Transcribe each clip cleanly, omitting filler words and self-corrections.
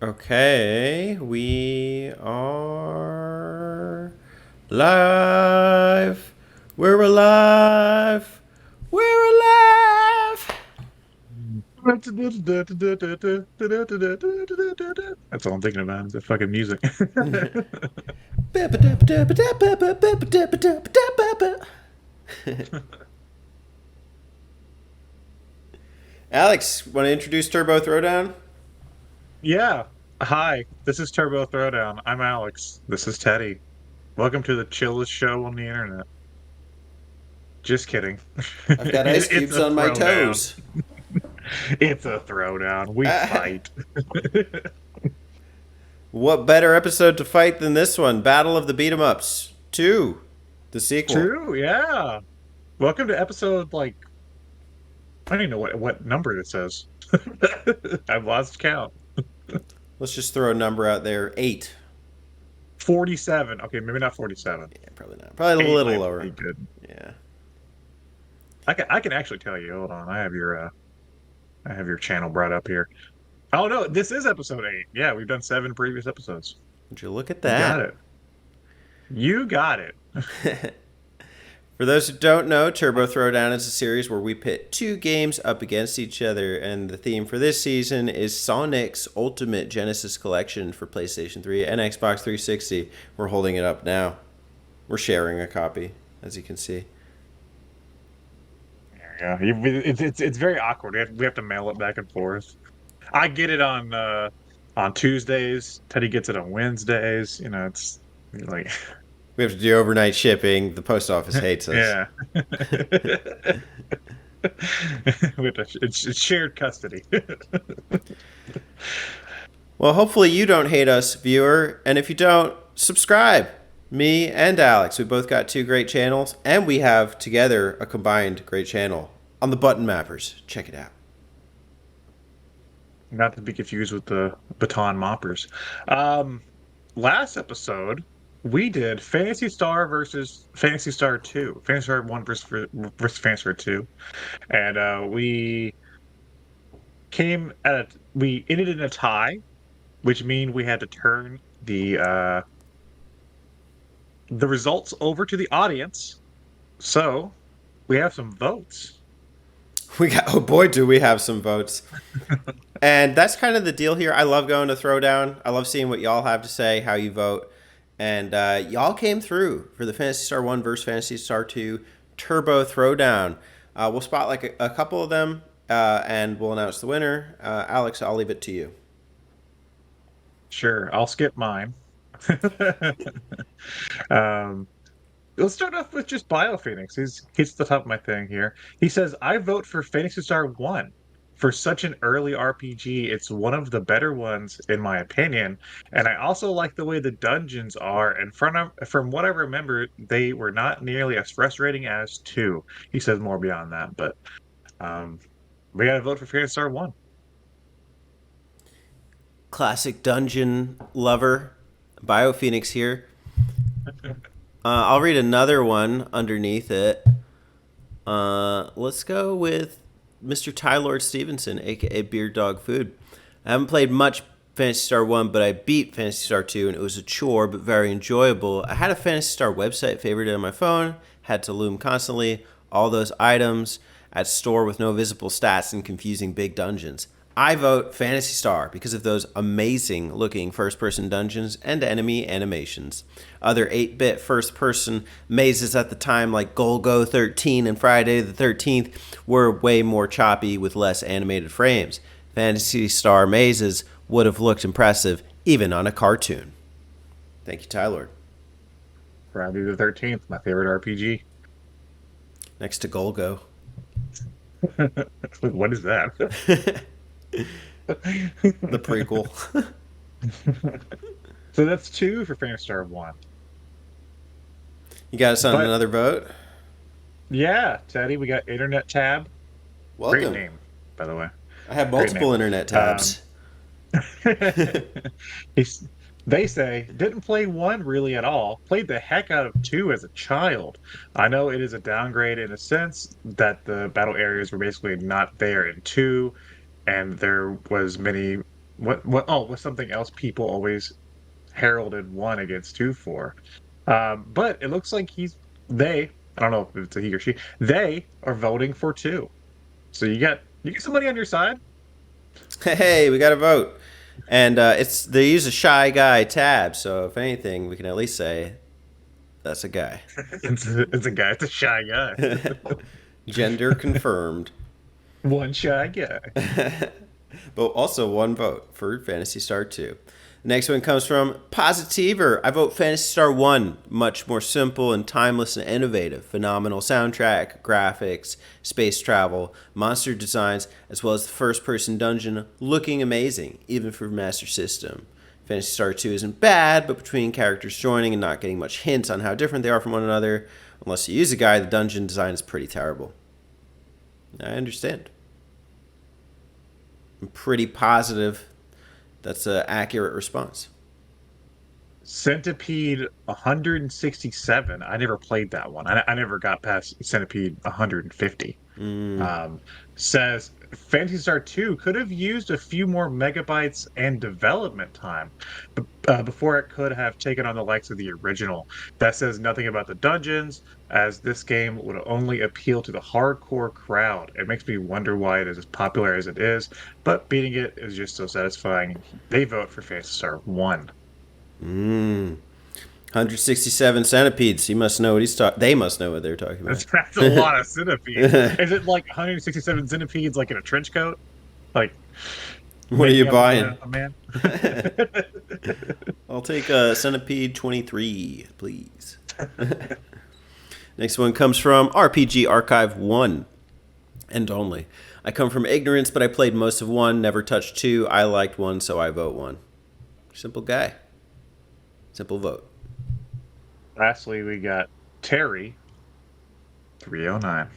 Okay, we are live. We're alive. We're alive. That's all I'm thinking about is the fucking music. Alex, want to introduce Turbo Throwdown? Yeah. Hi, this is Turbo Throwdown. I'm Alex. This is Teddy. Welcome to the chillest show on the internet. Just kidding. I've got ice It's cubes a on my throwdown. toes. It's a throwdown. We fight. What better episode to fight than this one? Battle of the Beat 'em Ups 2, the sequel. True, yeah. Welcome to episode I don't even know what number it says. I've lost count. Let's just throw a number out there. 8. 47. Okay, maybe not 47. Yeah, probably not. Probably a 8 little might lower. be good. Yeah. I can actually tell you. Hold on. I have your channel brought up here. Oh no, this is episode 8. Yeah, we've done 7 previous episodes. Would you look at You got that? it. You got it. For those who don't know, Turbo Throwdown is a series where we pit two games up against each other, and the theme for this season is Sonic's Ultimate Genesis Collection for PlayStation 3 and Xbox 360. We're holding it up now. We're sharing a copy, as you can see. Yeah, it's very awkward. We have to mail it back and forth. I get it on Tuesdays. Teddy gets it on Wednesdays. It's like We have to do overnight shipping. The post office hates us. yeah. It's shared custody. Well, hopefully you don't hate us, viewer. And if you don't, subscribe. Me and Alex, we both got two great channels, and we have together a combined great channel on the Button Mappers. Check it out. Not to be confused with the baton moppers. Um, Last episode we did Fantasy Star versus Fantasy Star 2. Fantasy Star 1 versus Fantasy Star 2. And we ended in a tie, which means we had to turn the results over to the audience. So we have some votes. Oh boy, do we have some votes. And that's kind of the deal here. I love going to Throwdown. I love seeing what y'all have to say, how you vote. And y'all came through for the Fantasy Star 1 versus Fantasy Star 2 Turbo Throwdown. We'll spot like a couple of them and we'll announce the winner. Alex, I'll leave it to you. Sure, I'll skip mine. um, let's start off with just BioPhoenix. He's the top of my thing here. He says, "I vote for Phantasy Star 1. For such an early RPG, it's one of the better ones in my opinion, and I also like the way the dungeons are. And from what I remember, they were not nearly as frustrating as 2." He says more beyond that, but um, we got to vote for Phantasy Star 1. Classic dungeon lover, BioPhoenix here. I'll read another one underneath it. Let's go with Mr. Tylord Stevenson, aka Beard Dog Food. I haven't played much Phantasy Star 1, but I beat Phantasy Star 2, and it was a chore, but very enjoyable. I had a Phantasy Star website favorited on my phone, had to loom constantly, all those items at store with no visible stats and confusing big dungeons. I vote Phantasy Star because of those amazing looking first person dungeons and enemy animations. Other 8-bit first person mazes at the time, like Golgo 13 and Friday the 13th, were way more choppy with less animated frames. Phantasy Star mazes would have looked impressive even on a cartoon. Thank you, Tylord. Friday the 13th, my favorite RPG. Next to Golgo. What is that? The prequel. So that's 2 for Phantasy Star 1. You got us on But another vote? yeah, Teddy, we got Internet Tab. Great Welcome. name, by the way. I have Great multiple name. internet Um, tabs. he's, they say, didn't play 1 really at all. Played the heck out of 2 as a child. I know it is a downgrade in a sense that the battle areas were basically not there in 2, and there was what's something else people always heralded one against two for. But it looks like I don't know if it's a he or she, they are voting for two. So you get somebody on your side. Hey, we got a vote, and they use a shy guy tab. So if anything, we can at least say that's a guy. It's a guy, it's a shy guy. Gender confirmed. One shy guy. But also one vote for Fantasy Star 2. The next one comes from Positiver. I vote Fantasy Star 1. Much more simple and timeless and innovative. Phenomenal soundtrack, graphics, space travel, monster designs, as well as the first person dungeon looking amazing, even for Master System. Fantasy Star 2 isn't bad, but between characters joining and not getting much hints on how different they are from one another, unless you use a guide, the dungeon design is pretty terrible. I understand. I'm pretty positive that's an accurate response. Centipede 167. I never played that one. I never got past Centipede 150. Um, Says Phantasy Star 2 could have used a few more megabytes and development time before it could have taken on the likes of the original. That says nothing about the dungeons, as this game would only appeal to the hardcore crowd. It makes me wonder why it is as popular as it is, but beating it is just so satisfying. They vote for Phantasy Star 1. 167 centipedes. He must know what he's talking. They must know what they're talking about. That's a lot of centipedes. Is it like 167 centipedes, like in a trench coat? Like, What are you buying? a man? I'll take a centipede 23, please. Next one comes from RPG Archive 1 and only. I come from ignorance, but I played most of 1, never touched 2. I liked 1, so I vote 1. Simple guy. Simple vote. Lastly, we got Terry 309.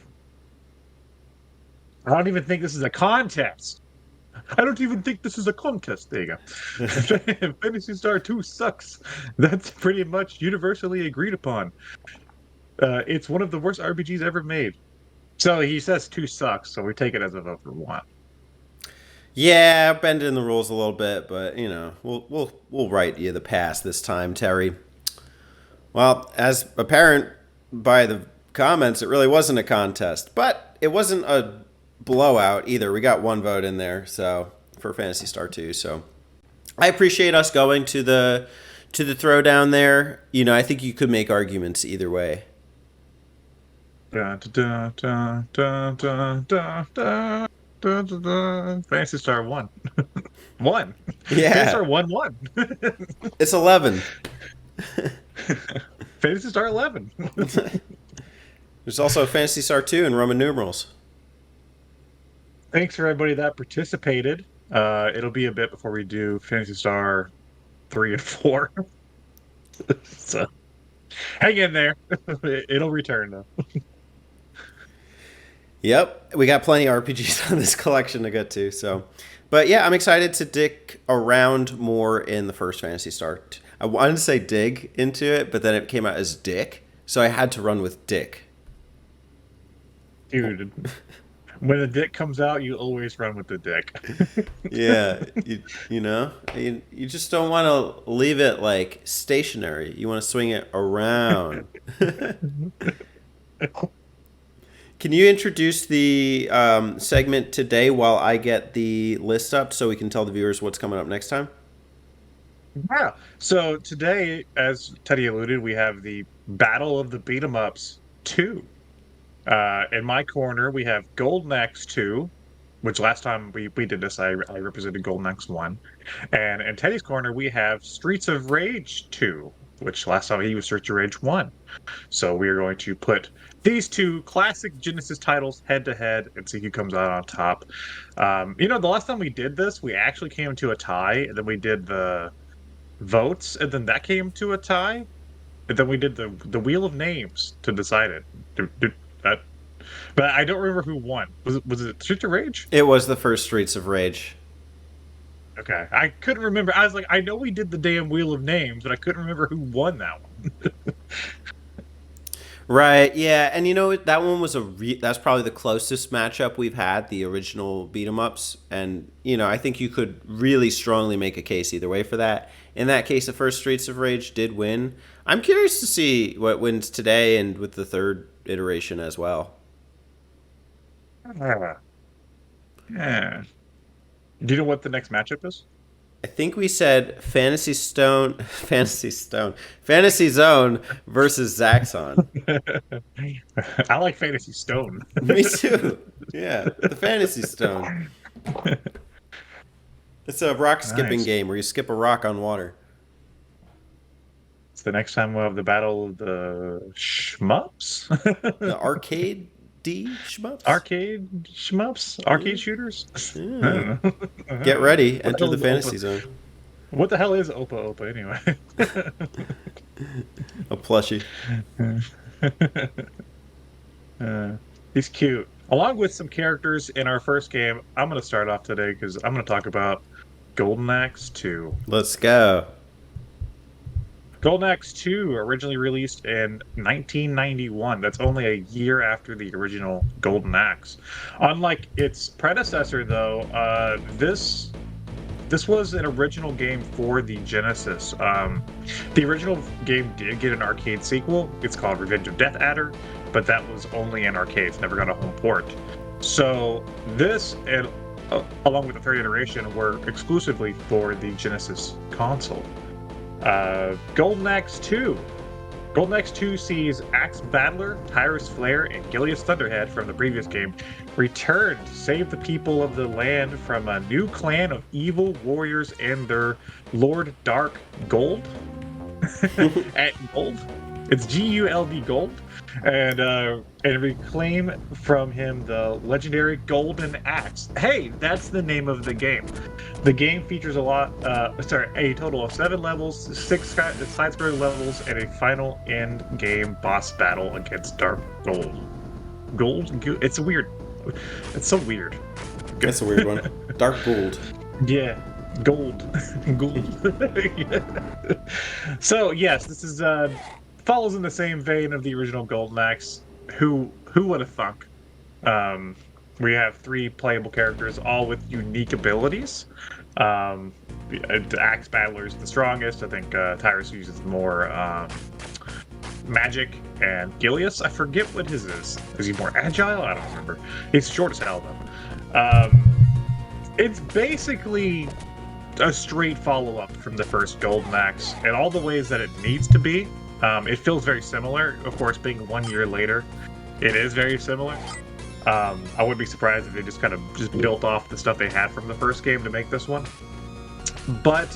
I don't even think this is a contest. I don't even think this is a contest. There you go. Phantasy Star 2 sucks. That's pretty much universally agreed upon. It's one of the worst RPGs ever made. So he says 2 sucks, so we take it as a vote for 1. Yeah, bending the rules a little bit, but we'll write you the pass this time, Terry. Well, as apparent by the comments, it really wasn't a contest, but it wasn't a blowout either. We got 1 vote in there, so for Phantasy Star 2. So I appreciate us going to the throwdown there. I think you could make arguments either way. Phantasy Star 1. 1. Yeah. Phantasy Star 1. It's 11. Phantasy Star 11. There's also Phantasy Star 2 in Roman numerals. Thanks for everybody that participated. It'll be a bit before we do Phantasy Star 3 and 4. So hang in there. It'll return though. Yep, we got plenty of RPGs on this collection to get to. So, but yeah, I'm excited to dig around more in the first Phantasy Star. I wanted to say dig into it, but then it came out as dick, so I had to run with dick. Dude, when the dick comes out, you always run with the dick. Yeah, you just don't want to leave it like stationary. You want to swing it around. Can you introduce the segment today while I get the list up so we can tell the viewers what's coming up next time? Yeah. So today, as Teddy alluded, we have the Battle of the Beat 'em Ups 2. In my corner, we have Golden Axe 2, which last time we did this, I represented Golden Axe 1. And in Teddy's corner, we have Streets of Rage 2, which last time he was Streets of Rage 1. So we are going to put these 2 classic Genesis titles head to head and see who comes out on top. The last time we did this, we actually came to a tie, and then we did the votes, and then that came to a tie, and then we did the Wheel of Names to decide it. But I don't remember who won. Was it Streets of Rage? It was the first Streets of Rage. Okay, I couldn't remember. I was like, I know we did the damn Wheel of Names, but I couldn't remember who won that one. Right, yeah, and that one was that's probably the closest matchup we've had, the original beat 'em ups, and I think you could really strongly make a case either way for that. In that case, the first Streets of Rage did win. I'm curious to see what wins today and with the third iteration as well. Ah, yeah. Do you know what the next matchup is? I think we said Fantasy Zone versus Zaxxon. I like Fantasy Stone. Me too. Yeah, the Fantasy Stone. It's a rock skipping Nice. game where you skip a rock on water. It's the next time we'll have the battle of the shmups, The arcade D shmups. arcade shmups, Yeah, arcade shooters. I yeah. don't know. Get ready. What the Enter hell the is Opa? fantasy zone. What the hell is Opa Opa anyway? A plushie. Uh, he's cute. Along with some characters in our first game, I'm going to start off today because I'm going to talk about Golden Axe 2. Let's go. Golden Axe 2, originally released in 1991. That's only a year after the original Golden Axe. Unlike its predecessor, though, this was an original game for the Genesis. The original game did get an arcade sequel. It's called Revenge of Death Adder, but that was only in arcades, never got a home port. So this and along with the third iteration were exclusively for the Genesis console. Golden Axe 2. Golden Axe 2 sees Axe Battler, Tyrus Flare, and Gilius Thunderhead from the previous game return to save the people of the land from a new clan of evil warriors and their Lord Dark Gold. At Gold. It's Guld Gold. And reclaim from him the legendary Golden Axe. Hey, that's the name of the game. The game features a total of 7 levels, 6 side-scrolling levels, and a final end-game boss battle against Dark Gold. It's weird. It's so weird. That's a weird one. Dark Gold. Yeah, gold. Yeah. So yes, this is follows in the same vein of the original Golden Axe. Who would have thunk? We have 3 playable characters, all with unique abilities. The Axe Battler is the strongest. I think Tyrus uses more magic, and Gilius, I forget what his is. Is he more agile? I don't remember. He's short as hell though. It's basically a straight follow-up from the first Golden Axe in all the ways that it needs to be. It feels very similar. Of course, being 1 year later, it is very similar. I wouldn't be surprised if they just built off the stuff they had from the first game to make this one. But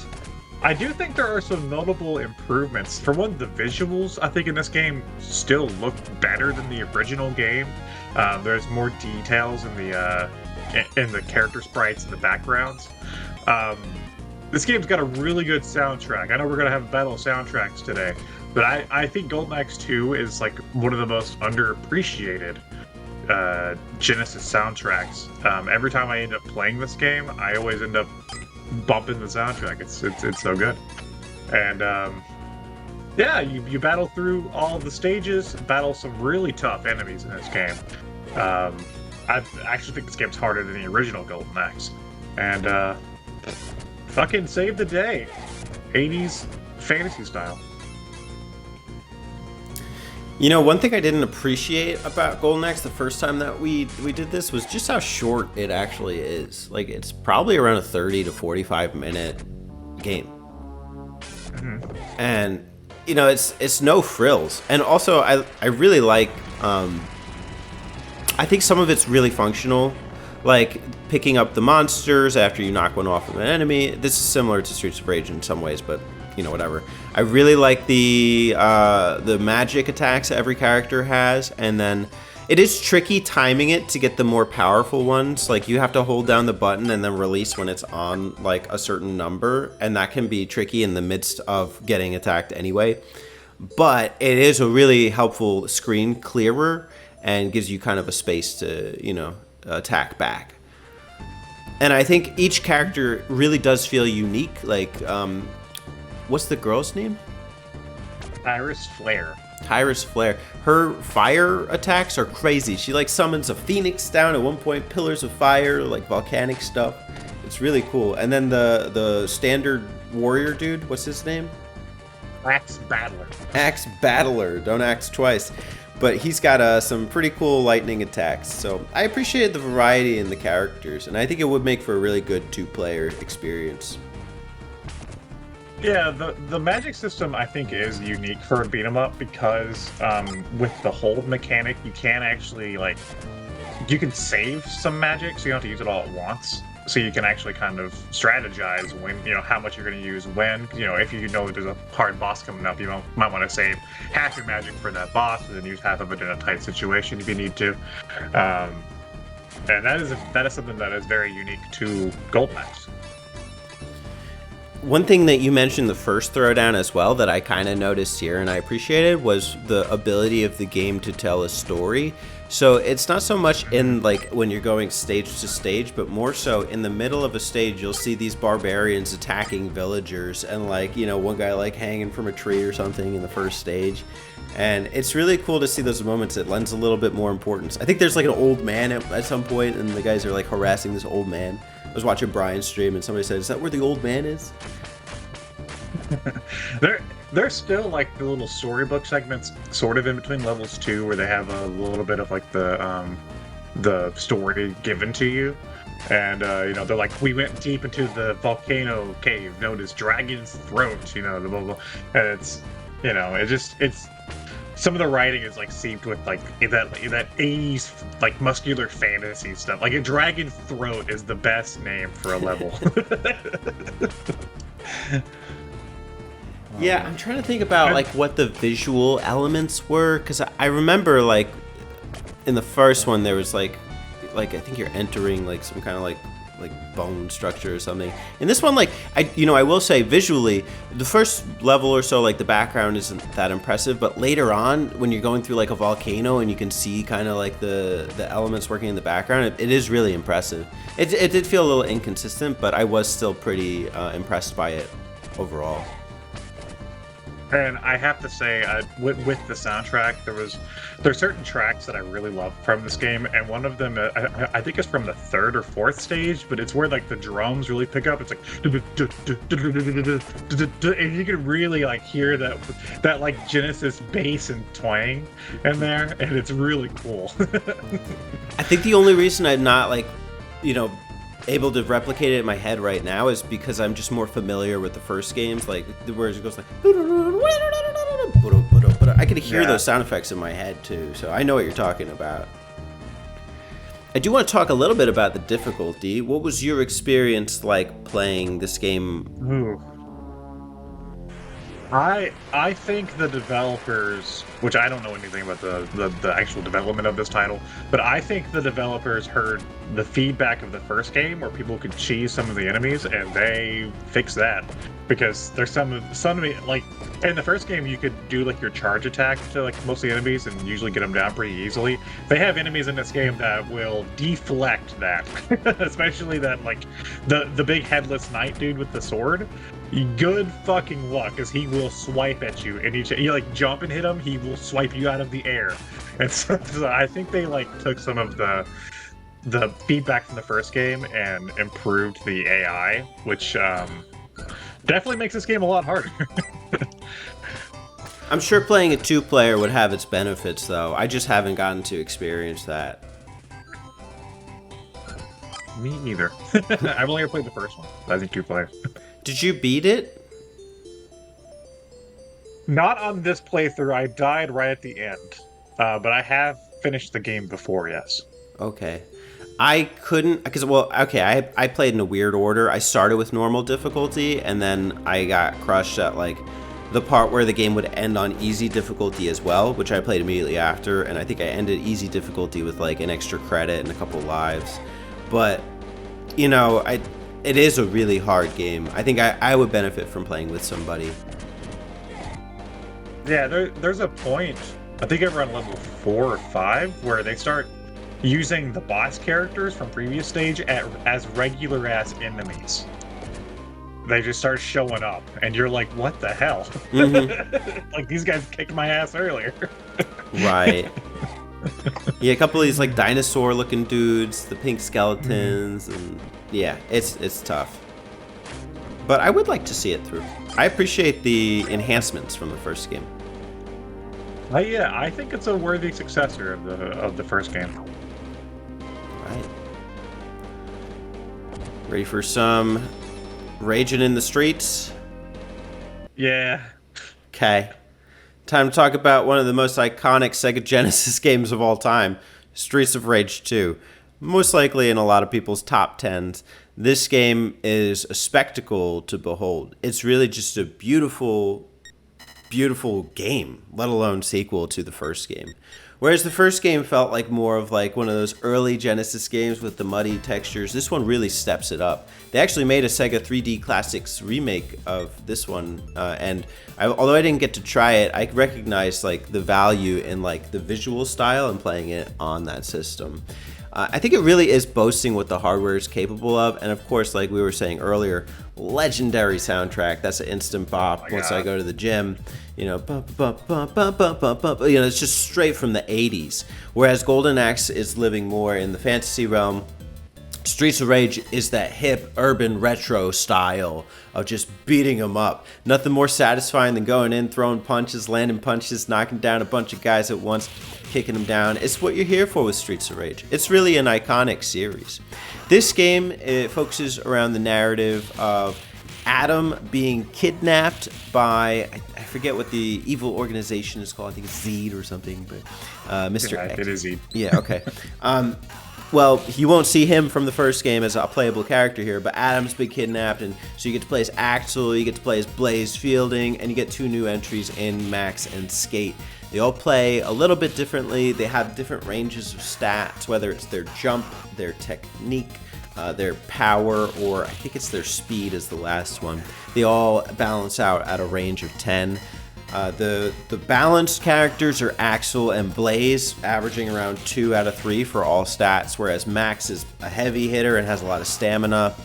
I do think there are some notable improvements. For one, the visuals, I think, in this game still look better than the original game. There's more details in the character sprites and the backgrounds. This game's got a really good soundtrack. I know we're going to have a battle of soundtracks today, but I think Golden Axe 2 is like one of the most underappreciated Genesis soundtracks. Every time I end up playing this game, I always end up bumping the soundtrack. It's so good. And yeah, you battle through all the stages, battle some really tough enemies in this game. I actually think this game's harder than the original Golden Axe. And fucking save the day. 80s fantasy style. One thing I didn't appreciate about Golden Axe the first time that we did this was just how short it actually is. Like, it's probably around a 30 to 45 minute game. Mm-hmm. And it's no frills. And also I really like I think some of it's really functional, like picking up the monsters after you knock one off of an enemy. This is similar to Streets of Rage in some ways, but whatever. I really like the magic attacks every character has, and then it is tricky timing it to get the more powerful ones. Like, you have to hold down the button and then release when it's on like a certain number, and that can be tricky in the midst of getting attacked anyway. But it is a really helpful screen clearer and gives you kind of a space to attack back. And I think each character really does feel unique. Like, what's the girl's name? Tyrus Flare. Tyra's Flare. Her fire attacks are crazy. She like summons a phoenix down at one point, pillars of fire, like volcanic stuff. It's really cool. And then the standard warrior dude, what's his name? Axe Battler. Axe Battler. Don't axe twice. But he's got some pretty cool lightning attacks. So I appreciated the variety in the characters, and I think it would make for a really good two-player experience. Yeah, the magic system I think is unique for a beat 'em up because with the hold mechanic, you can actually you can save some magic, so you don't have to use it all at once. So you can actually kind of strategize when how much you're going to use when. If you know there's a hard boss coming up, you might want to save half your magic for that boss, and then use half of it in a tight situation if you need to. And that is something that is very unique to Gold Packs. One thing that you mentioned the first throwdown as well that I kind of noticed here and I appreciated was the ability of the game to tell a story. So it's not so much in when you're going stage to stage, but more so in the middle of a stage you'll see these barbarians attacking villagers and one guy hanging from a tree or something in the first stage. And it's really cool to see those moments. It lends a little bit more importance. I think there's an old man at some point and the guys are harassing this old man. I was watching Brian's stream and somebody said, "Is that where the old man is?" There's still the little storybook segments sort of in between levels too, where they have a little bit of the story given to you, and they're we went deep into the volcano cave known as Dragon's Throat, the blah, blah, and it's some of the writing is seeped with that 80s muscular fantasy stuff. A Dragon's Throat is the best name for a level. Yeah, I'm trying to think about what the visual elements were, because I remember in the first one there was I think you're entering some kind of bone structure or something. In this one, I will say visually, the first level or so, the background isn't that impressive, but later on, when you're going through a volcano and you can see kind of the elements working in the background, it is really impressive. It did feel a little inconsistent, but I was still pretty impressed by it overall. And I have to say, with the soundtrack, there's certain tracks that I really love from this game, and one of them I think is from the third or fourth stage, but it's where the drums really pick up. It's and you can really hear that Genesis bass and twang in there, and it's really cool. I think the only reason I'm not able to replicate it in my head right now is because I'm just more familiar with the first games, where it goes I could hear those sound effects in my head too, so I know what you're talking about. I do want to talk a little bit about the difficulty. What was your experience playing this game? Ooh. I think the developers, which I don't know anything about the actual development of this title, but I think the developers heard the feedback of the first game where people could cheese some of the enemies, and they fixed that. Because there's some in the first game you could do your charge attack to most of the enemies and usually get them down pretty easily. They have enemies in this game that will deflect that, especially that the big headless knight dude with the sword. Good fucking luck, because he will swipe at you, and you jump and hit him, he will swipe you out of the air. And so I think they took some of the feedback from the first game and improved the AI, which definitely makes this game a lot harder. I'm sure playing a two-player would have its benefits, though. I just haven't gotten to experience that. Me either. I've only ever played the first one. I think two-player. Did you beat it? Not on this playthrough. I died right at the end. But I have finished the game before, yes. Okay. I couldn't, because, I played in a weird order. I started with normal difficulty, and then I got crushed at, the part where the game would end on easy difficulty as well, which I played immediately after, and I think I ended easy difficulty with, an extra credit and a couple lives. But, it is a really hard game. I think I would benefit from playing with somebody. Yeah, there's a point, I think over on level 4 or 5, where they start using the boss characters from previous stage as regular-ass enemies. they just start showing up, and you're like, "What the hell?" Mm-hmm. Like these guys kicked my ass earlier. Right. Yeah, a couple of these like dinosaur-looking dudes, the pink skeletons, and yeah, it's tough. But I would like to see it through. I appreciate the enhancements from the first game. Yeah, I think it's a worthy successor of the first game. Right. Ready for some raging in the streets? Yeah. Okay. Time to talk about one of the most iconic Sega Genesis games of all time, Streets of Rage 2. Most likely in a lot of people's top tens. This game is a spectacle to behold. It's really just a beautiful, beautiful game, let alone sequel to the first game. Whereas the first game felt like more of like one of those early Genesis games with the muddy textures, this one really steps it up. They actually made a Sega 3D Classics remake of this one, and although I didn't get to try it, I recognized like the value in like the visual style and playing it on that system. I think it really is boasting what the hardware is capable of, and of course, like we were saying earlier, legendary soundtrack. That's an instant bop once I go to the gym. You know, it's just straight from the 80s. Whereas Golden Axe is living more in the fantasy realm. Streets of Rage is that hip, urban, retro style of just beating them up. Nothing more satisfying than going in, throwing punches, landing punches, knocking down a bunch of guys at once, kicking them down. It's what you're here for with Streets of Rage. It's really an iconic series. This game, it focuses around the narrative of Adam being kidnapped by, I forget what the evil organization is called. I think it's Zed or something, but Mr. Yeah, X. it is Zed. Yeah, okay. Well, you won't see him from the first game as a playable character here, but Adam's been kidnapped, and so you get to play as Axel, you get to play as Blaze Fielding, and you get two new entries in Max and Skate. They all play a little bit differently. They have different ranges of stats, whether it's their jump, their technique, their power, or I think it's their speed is the last one. They all balance out at a range of 10. The balanced characters are Axel and Blaze, averaging around 2 out of 3 for all stats, whereas Max is a heavy hitter and has a lot of stamina.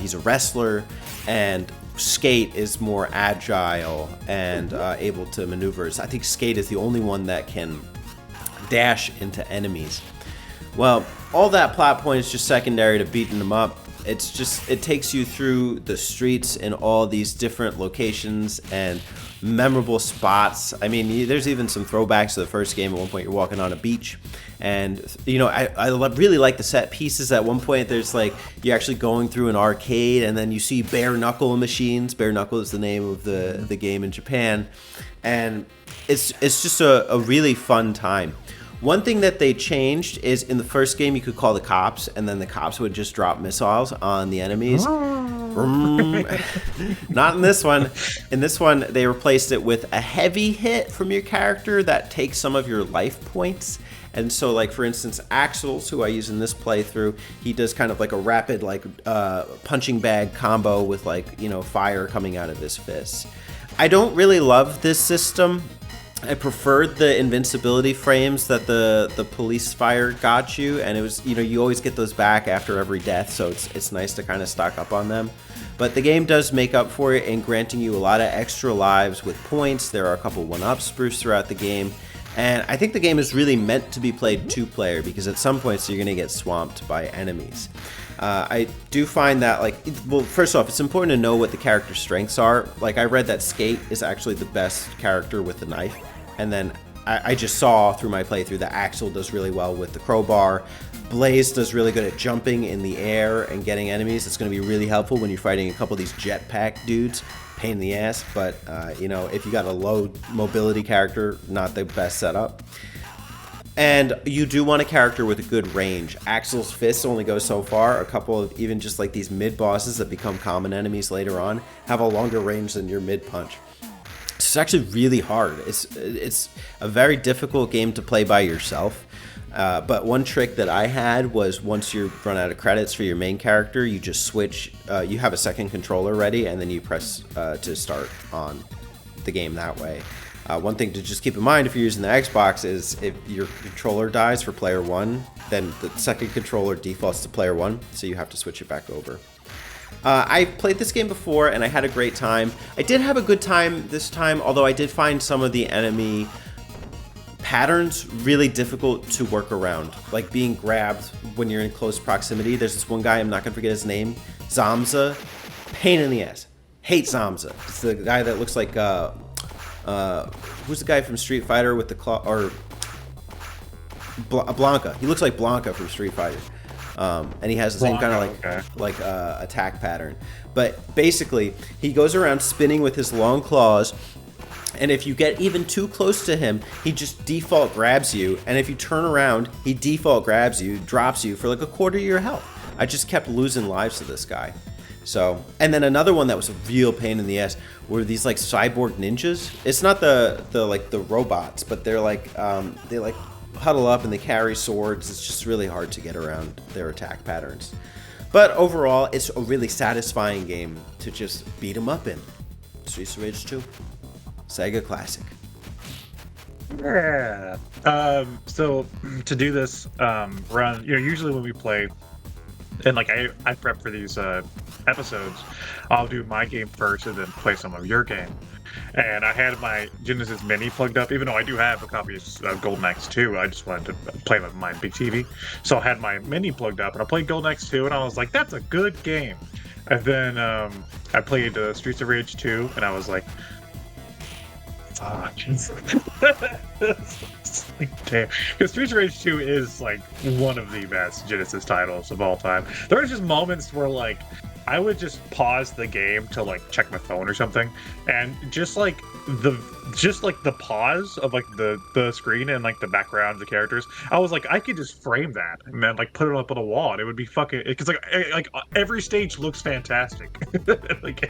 He's a wrestler, and Skate is more agile and able to maneuver. I think Skate is the only one that can dash into enemies. Well, all that plot point is just secondary to beating them up. It's just, it takes you through the streets in all these different locations and memorable spots. I mean, there's even some throwbacks to the first game. At one point, you're walking on a beach, and you know, I really like the set pieces. At one point, there's like you're actually going through an arcade, and then you see bare knuckle machines. Bare knuckle is the name of the game in Japan, and it's just a really fun time. One thing that they changed is in the first game you could call the cops, and then the cops would just drop missiles on the enemies. Not in this one. In this one, they replaced it with a heavy hit from your character that takes some of your life points. And so, like, for instance, Axel's, who I use in this playthrough, he does kind of like a rapid, like, punching bag combo with, like, you know, fire coming out of his fists. I don't really love this system. I preferred the invincibility frames that the police fire got you, and it was, you know, you always get those back after every death, so it's nice to kind of stock up on them. But the game does make up for it in granting you a lot of extra lives with points. There are a couple one-up sprues throughout the game, and I think the game is really meant to be played two-player because at some points you're going to get swamped by enemies. I do find that, like, well, first off, it's important to know what the character's strengths are. Like, I read that Skate is actually the best character with the knife, and then I just saw through my playthrough that Axel does really well with the crowbar. Blaze does really good at jumping in the air and getting enemies. It's going to be really helpful when you're fighting a couple of these jetpack dudes. Pain in the ass, but, you know, if you got a low mobility character, not the best setup. And you do want a character with a good range. Axel's fists only go so far. A couple of even just like these mid-bosses that become common enemies later on have a longer range than your mid-punch. It's actually really hard. It's a very difficult game to play by yourself. But one trick that I had was once you run out of credits for your main character, you just switch. You have a second controller ready, and then you press to start on the game that way. One thing to just keep in mind if you're using the Xbox is if your controller dies for player one, then the second controller defaults to player one, so you have to switch it back over. I played this game before and I had a great time. I did have a good time this time, although I did find some of the enemy patterns really difficult to work around. Like being grabbed when you're in close proximity. There's this one guy, I'm not going to forget his name, Zamza. Pain in the ass. Hate Zamza. It's the guy that looks like, who's the guy from Street Fighter with the claw, or Blanca. He looks like Blanca from Street Fighter. And he has the same kind of attack pattern. But basically, he goes around spinning with his long claws, and if you get even too close to him, he just default grabs you, and if you turn around, he default grabs you, drops you for like a quarter of your health. I just kept losing lives to this guy. So, and then another one that was a real pain in the ass were these like cyborg ninjas. It's not the robots, but they're like they like huddle up and they carry swords. It's just really hard to get around their attack patterns. But overall, it's a really satisfying game to just beat them up in. Streets of Rage 2. Sega classic. Yeah. So to do this run, usually when we play, and like I prep for these episodes, I'll do my game first and then play some of your game. And I had my Genesis Mini plugged up, even though I do have a copy of Golden Axe 2. I just wanted to play with my big TV. So I had my Mini plugged up, and I played Golden Axe 2, and I was like, that's a good game. And then I played Streets of Rage 2, and I was like, fuck. Damn. Because Streets of Rage 2 is like one of the best Genesis titles of all time. There were just moments where like I would just pause the game to like check my phone or something, and just like the pause of like the screen and like the background of the characters, I was like, I could just frame that and then like put it up on a wall and it would be fucking, because like every stage looks fantastic. Like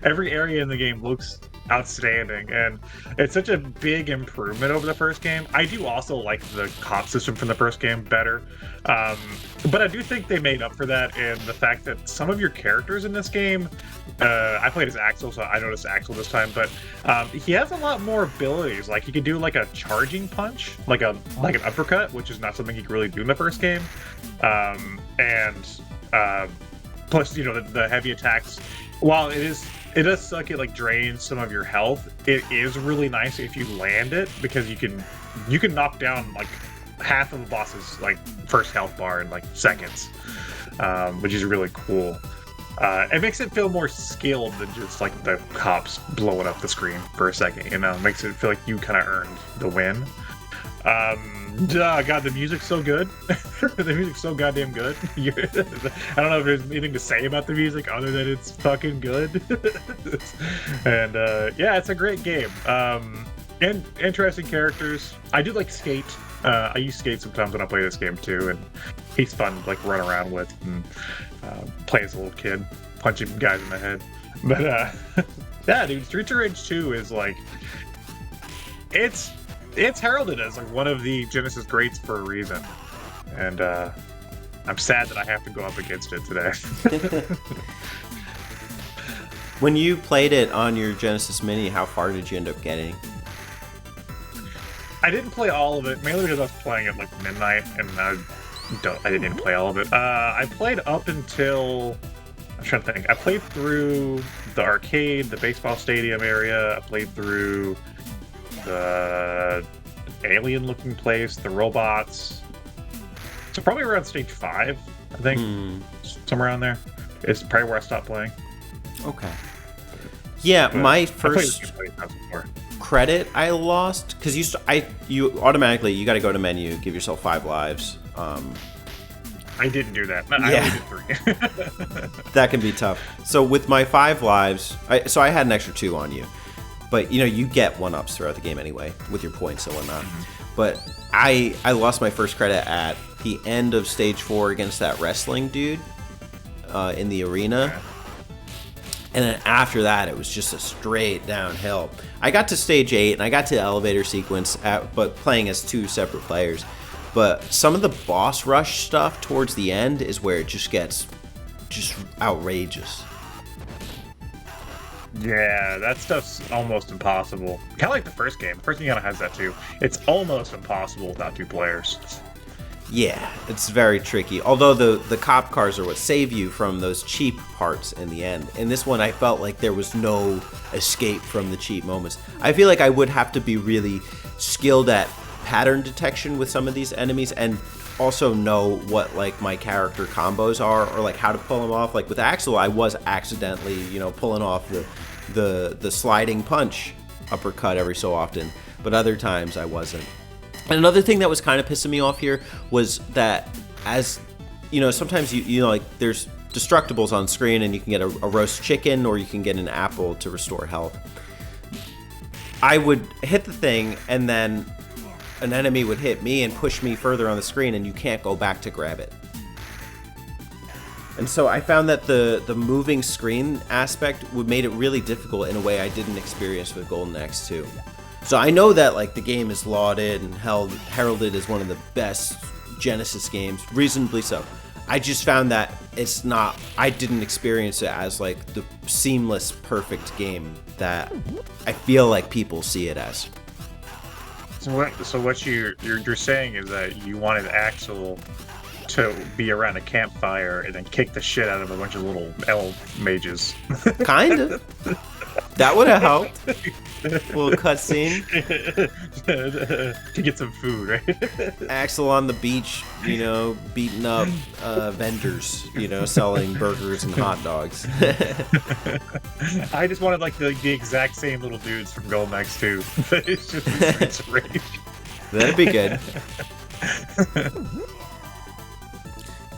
every area in the game looks outstanding, and it's such a big improvement over the first game. I do also like the cop system from the first game better, but I do think they made up for that in the fact that some of your characters in this game, I played as Axel, so I noticed Axel this time, but he has a lot more abilities. Like he can do like a charging punch, like an uppercut, which is not something he could really do in the first game, and plus the heavy attacks. While it does suck, it like drains some of your health, it is really nice if you land it, because you can knock down like half of the boss's like first health bar in like seconds, which is really cool. It makes it feel more skilled than just like the cops blowing up the screen for a second, It makes it feel like you kind of earned the win. God, the music's so good. The music's so goddamn good. I don't know if there's anything to say about the music other than it's fucking good. And yeah, it's a great game. And interesting characters. I do like Skate. I use Skate sometimes when I play this game too, and he's fun to like run around with and play as a little kid, punching guys in the head. But yeah, dude, Streets of Rage 2 is like, it's heralded as like one of the Genesis greats for a reason, and I'm sad that I have to go up against it today. When you played it on your Genesis Mini, how far did you end up getting? I didn't play all of it, mainly because I was playing at like midnight, and I didn't even play all of it. I played up until, I'm trying to think. I played through the arcade, the baseball stadium area. I played through the alien-looking place, the robots. So probably around stage 5, I think. Somewhere around there. It's probably where I stopped playing. Okay. Yeah, but my first before. credit I lost, because you automatically, you got to go to menu, give yourself 5 lives. I didn't do that. I only did 3. That can be tough. So with my 5 lives, I had an extra 2 on you. But you get 1-ups throughout the game anyway with your points and whatnot. But I lost my first credit at the end of stage 4 against that wrestling dude in the arena. Okay. And then after that, it was just a straight downhill. I got to stage 8 and I got to the elevator sequence, but playing as 2 separate players. But some of the boss rush stuff towards the end is where it just gets just outrageous. Yeah, that stuff's almost impossible. Kind of like the first game. The first game kind of has that too. It's almost impossible without 2 players. Yeah, it's very tricky. Although the cop cars are what save you from those cheap parts in the end. In this one, I felt like there was no escape from the cheap moments. I feel like I would have to be really skilled at pattern detection with some of these enemies and also know what like my character combos are or like how to pull them off. Like with Axel, I was accidentally, pulling off the sliding punch uppercut every so often, but other times I wasn't. And another thing that was kind of pissing me off here was that, as sometimes like there's destructibles on screen and you can get a roast chicken or you can get an apple to restore health. I would hit the thing and then an enemy would hit me and push me further on the screen and you can't go back to grab it. And so I found that the moving screen aspect made it really difficult in a way I didn't experience with Golden Axe 2. So I know that like the game is lauded and heralded as one of the best Genesis games, reasonably so. I just found that I didn't experience it as like the seamless, perfect game that I feel like people see it as. So what you're saying is that you wanted Axel to be around a campfire and then kick the shit out of a bunch of little L mages. Kind of. That would have helped. A little cutscene. To get some food, right? Axel on the beach, beating up vendors, selling burgers and hot dogs. I just wanted like the exact same little dudes from Golden Axe 2. It's just Streets of Rage. That'd be good.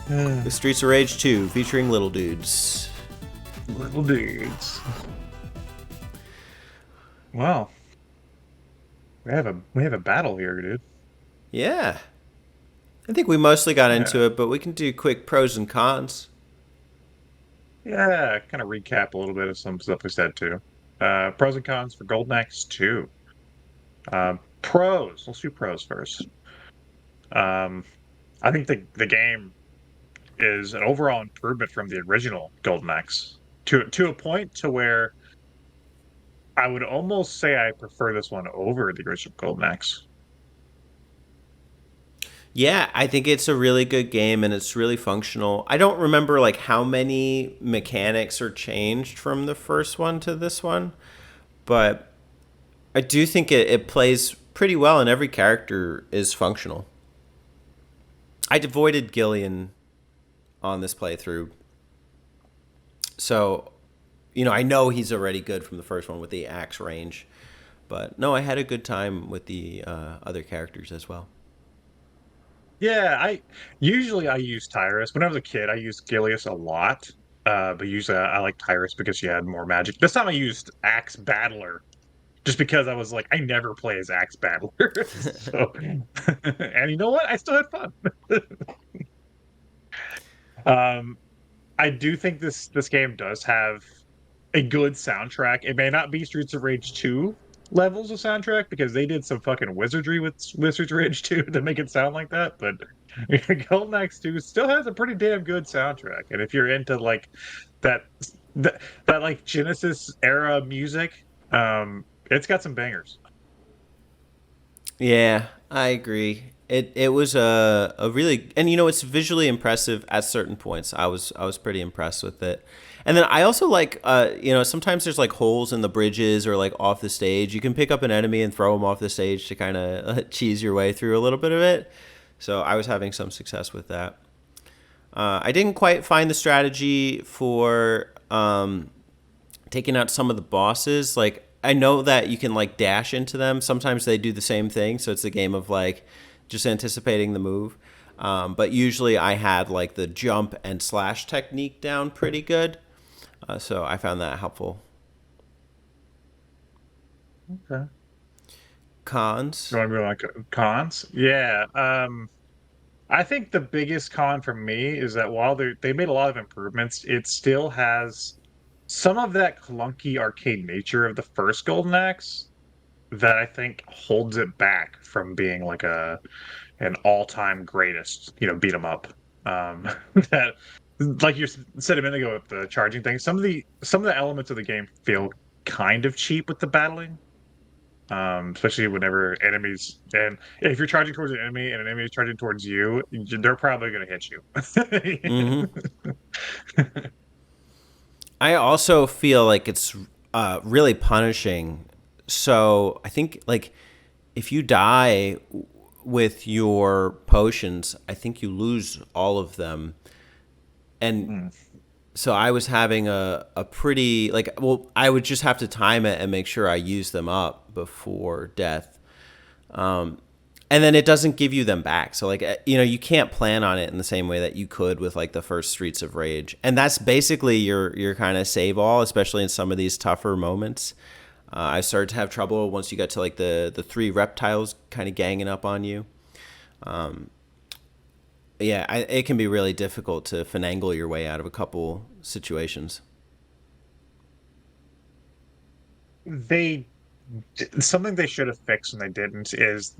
The Streets of Rage 2 featuring little dudes. Little dudes. Wow. We have a battle here, dude. Yeah. I think we mostly got into it, but we can do quick pros and cons. Yeah, kind of recap a little bit of some stuff we said too. Pros and cons for Golden Axe 2. Pros. Let's do pros first. I think the game is an overall improvement from the original Golden Axe to a point to where I would almost say I prefer this one over the original Golden Axe. Yeah, I think it's a really good game and it's really functional. I don't remember like how many mechanics are changed from the first one to this one, but I do think it plays pretty well and every character is functional. I avoided Gillian on this playthrough. So, I know he's already good from the first one with the axe range. But no, I had a good time with the other characters as well. Yeah, I use Tyrus. When I was a kid, I used Gilius a lot. But usually I like Tyrus because she had more magic. This time I used Axe Battler just because I was like, I never play as Axe Battler. So, and you know what? I still had fun. I do think this game does have a good soundtrack. It may not be Streets of Rage 2 levels of soundtrack because they did some fucking wizardry with Streets of Rage 2 to make it sound like that, but Golden Axe 2 still has a pretty damn good soundtrack. And if you're into like that that, that like Genesis era music, it's got some bangers. Yeah, I agree. It was a really, and it's visually impressive at certain points. I was pretty impressed with it. And then I also like sometimes there's like holes in the bridges or like off the stage. You can pick up an enemy and throw them off the stage to kind of cheese your way through a little bit of it. So I was having some success with that. I didn't quite find the strategy for taking out some of the bosses. Like I know that you can like dash into them. Sometimes they do the same thing, so it's a game of like just anticipating the move. But usually I had like the jump and slash technique down pretty good. So I found that helpful. Okay. Cons. You want to be like cons? Yeah. I think the biggest con for me is that while they made a lot of improvements, it still has some of that clunky arcade nature of the first Golden Axe that I think holds it back from being like an all-time greatest, beat 'em up. That like you said a minute ago with the charging thing, some of the elements of the game feel kind of cheap with the battling. Especially whenever enemies and if you're charging towards an enemy and an enemy is charging towards you, they're probably going to hit Mm-hmm. you. I also feel like it's really punishing. So I think like if you die with your potions, I think you lose all of them. And Mm. so I was having a pretty like well, I would just have to time it and make sure I use them up before death. And then it doesn't give you them back. So like you can't plan on it in the same way that you could with like the first Streets of Rage. And that's basically your kind of save all, especially in some of these tougher moments. I started to have trouble once you got to like the three reptiles kind of ganging up on you. Yeah, it can be really difficult to finagle your way out of a couple situations. They Something they should have fixed and they didn't is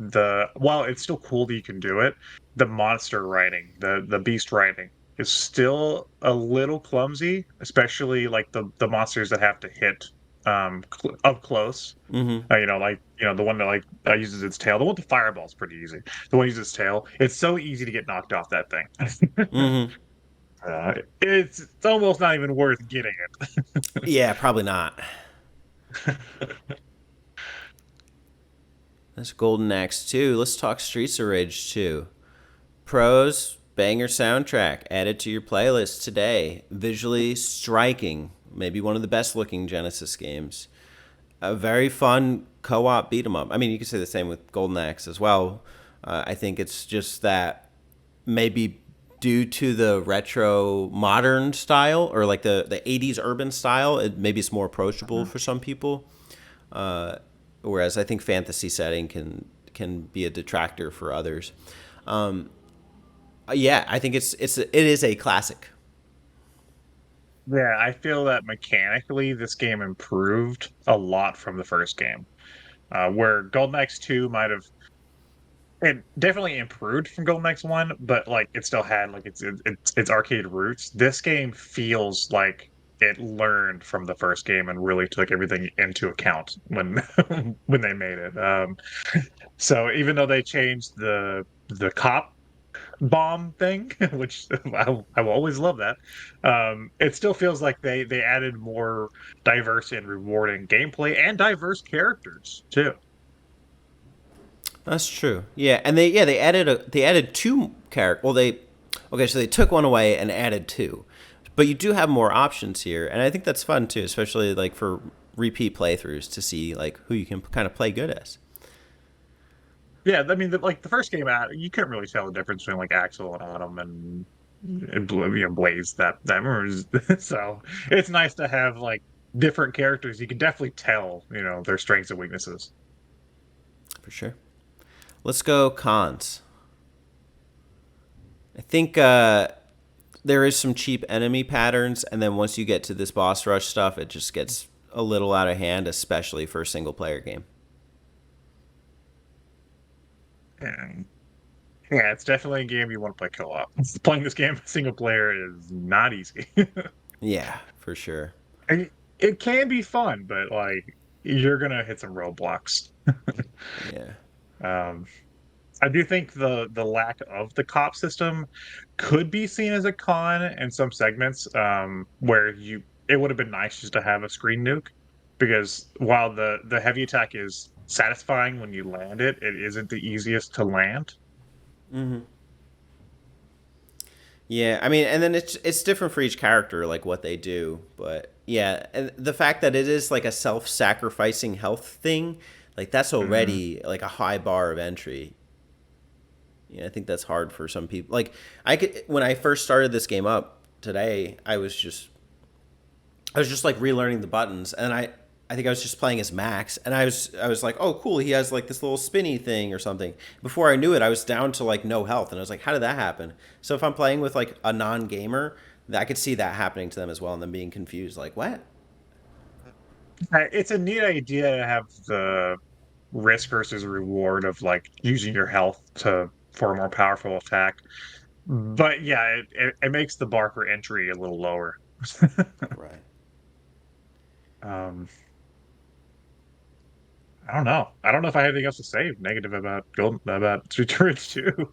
while it's still cool that you can do it, the monster riding, the beast riding is still a little clumsy, especially like the monsters that have to hit up close. Mm-hmm. Like the one that like uses its tail. The one with the fireball is pretty easy. The one that uses its tail, it's so easy to get knocked off that thing. Mm-hmm. It's almost not even worth getting Yeah, probably not. it. That's Golden Axe 2. Let's talk Streets of Rage 2. Pros, banger soundtrack added to your playlist today. Visually striking, maybe one of the best looking Genesis games. A very fun co-op beat 'em up. I mean, you could say the same with Golden Axe as well. I think it's just that maybe due to the retro modern style or like the 80s urban style, maybe it's more approachable for some people. Whereas I think fantasy setting can be a detractor for others. Yeah, I think it is a classic. Yeah, I feel that mechanically this game improved a lot from the first game. Where Golden Axe 2 might have it definitely improved from Golden Axe 1, but like it still had like its arcade roots. This game feels like it learned from the first game and really took everything into account when when they made it. So even though they changed the cop bomb thing, which I will always love that. It still feels like they added more diverse and rewarding gameplay and diverse characters too. That's true. Yeah, and they added two character. Well, they okay, so they took one away and added two, but you do have more options here, and I think that's fun too, especially like for repeat playthroughs to see like who you can kind of play good as. Yeah, I mean, like the first game out, you couldn't really tell the difference between like Axel and Autumn and Blaze that was so it's nice to have like different characters. You can definitely tell, their strengths and weaknesses. For sure. Let's go cons. I think there is some cheap enemy patterns, and then once you get to this boss rush stuff, it just gets a little out of hand, especially for a single player game. And yeah, it's definitely a game you want to play co-op. Playing this game single player is not easy. Yeah, for sure. And it can be fun, but like you're gonna hit some roadblocks. Yeah. Um, I do think the lack of the cop system could be seen as a con in some segments, where you it would have been nice just to have a screen nuke, because while the heavy attack is satisfying when you land it, it isn't the easiest to land. Mm-hmm. Yeah, I mean, and then it's different for each character, like what they do. But yeah, and the fact that it is like a self-sacrificing health thing, like that's Mhm. already like a high bar of entry. Yeah, I think that's hard for some people. Like I could when I first started this game up today, I was just like relearning the buttons, and I think I was just playing as Max, and I was like, oh cool, he has like this little spinny thing or something. Before I knew it, I was down to like no health, and I was like, how did that happen? So if I'm playing with like a non gamer, I could see that happening to them as well, and them being confused, like what? It's a neat idea to have the risk versus reward of like using your health to for a more powerful attack. But yeah, it makes the bar for entry a little lower. Right. um, I don't know. I don't know if I have anything else to say negative about Street to Rage 2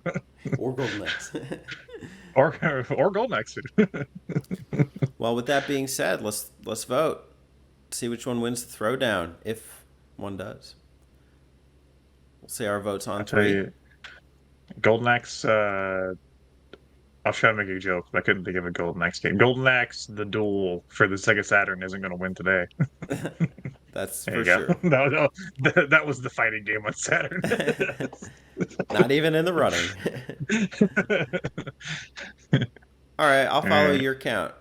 Or Golden Axe. or Golden Axe 2. Well, with that being said, let's vote. See which one wins the throwdown, if one does. We'll say our votes on I tell three. you, Golden Axe. I was trying to make a joke, but I couldn't think of a Golden Axe game. Golden Axe, the duel for the Sega Saturn isn't going to win today. That's There for you go. sure. No, that was the fighting game on Saturn. Not even in the running. All right, I'll All follow right, your count.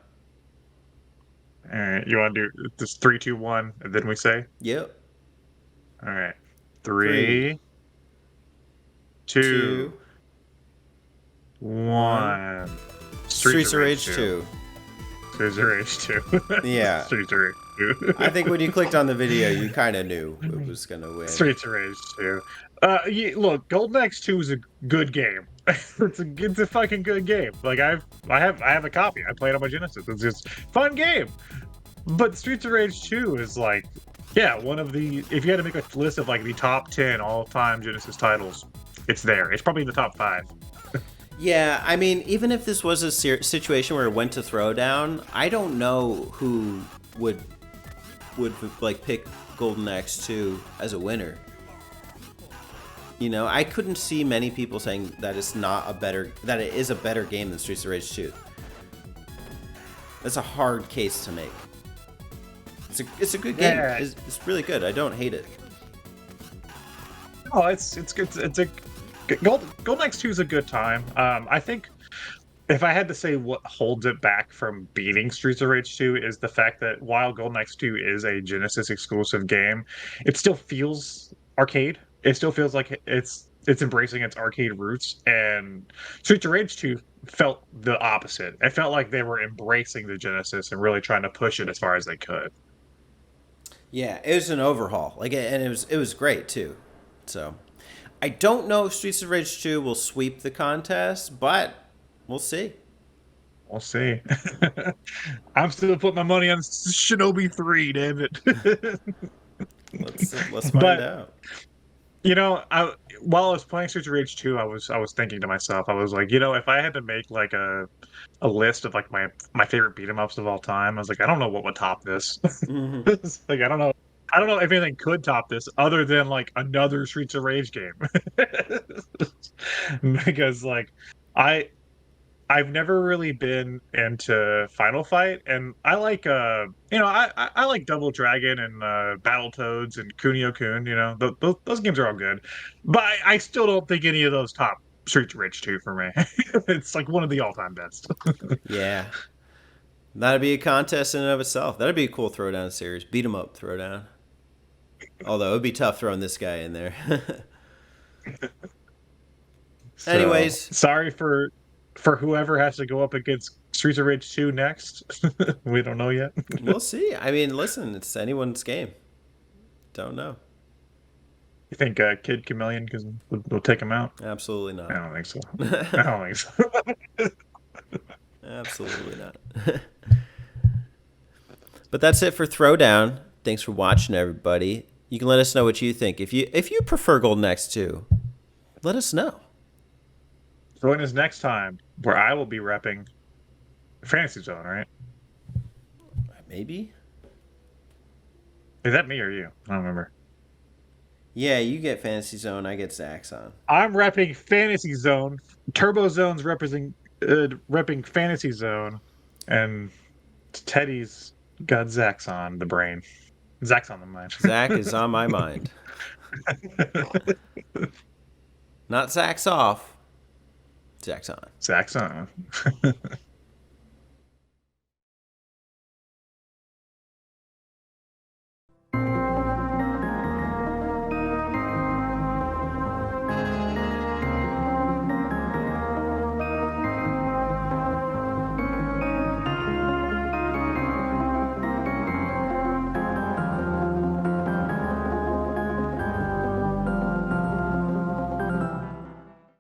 all right. You want to do this 3, 2, 1, and then we say, Yep. all right, Three, 3, 2, two, one. 1. Streets Streets of of Rage Rage 2. 2. Streets of Rage 2. Yeah. Streets of Rage 2. I think when you clicked on the video, you kind of knew it was going to win. Streets of Rage 2. Look, Golden Axe 2 is a good game. It's a fucking good game. Like I have a copy. I played it on my Genesis. It's just fun game. But Streets of Rage 2 is like, yeah, one of the, if you had to make a list of like the top 10 all-time Genesis titles, it's there. It's probably in the top 5. Yeah, I mean, even if this was a situation where it went to throwdown, I don't know who would like pick Golden Axe 2 as a winner. You know, I couldn't see many people saying that it is a better game than Streets of Rage 2. That's a hard case to make. It's a good game. Yeah. It's really good. I don't hate it. Oh, it's good. It's a Golden Axe 2 is a good time. I think if I had to say what holds it back from beating Streets of Rage 2 is the fact that while Golden Axe 2 is a Genesis exclusive game, it still feels arcade. It still feels like it's embracing its arcade roots, and Streets of Rage 2 felt the opposite. It felt like they were embracing the Genesis and really trying to push it as far as they could. Yeah, it was an overhaul. Like, and it was great too. So, I don't know if Streets of Rage 2 will sweep the contest, but we'll see. We'll see. I'm still putting my money on Shinobi 3, damn it. Let's find But out. you know, while I was playing Streets of Rage 2, I was thinking to myself, I was like, if I had to make like a list of like my favorite beat 'em ups of all time, I was like, I don't know what would top this. Hmm. It's like I don't know if anything could top this other than like another Streets of Rage game. Because like I I've never really been into Final Fight, and I like I like Double Dragon and Battletoads and Kunio Kun. Those games are all good, but I still don't think any of those top Streets of Rage 2 for me. It's like one of the all-time best. Yeah, that'd be a contest in and of itself. That'd be a cool throwdown series. Beat 'em up throwdown. Although it'd be tough throwing this guy in there. So, Anyways, sorry for whoever has to go up against Streets of Rage 2 next. We don't know yet. we'll see. I mean, listen, it's anyone's game. Don't know. You think Kid Chameleon will take him out? Absolutely I not. don't think so. I don't think so. Absolutely not. But that's it for Throwdown. Thanks for watching, everybody. You can let us know what you think. If you prefer Golden Axe 2, let us know. Join us next time where I will be repping Fantasy Zone, right? Maybe. Is that me or you? I don't remember. Yeah, you get Fantasy Zone. I get Zaxxon. I'm repping Fantasy Zone. Turbo Zone's repping Fantasy Zone, and Teddy's got Zax on the brain. Zax on the mind. Zach is on my mind. Not Zax off. Zax on. Zax on.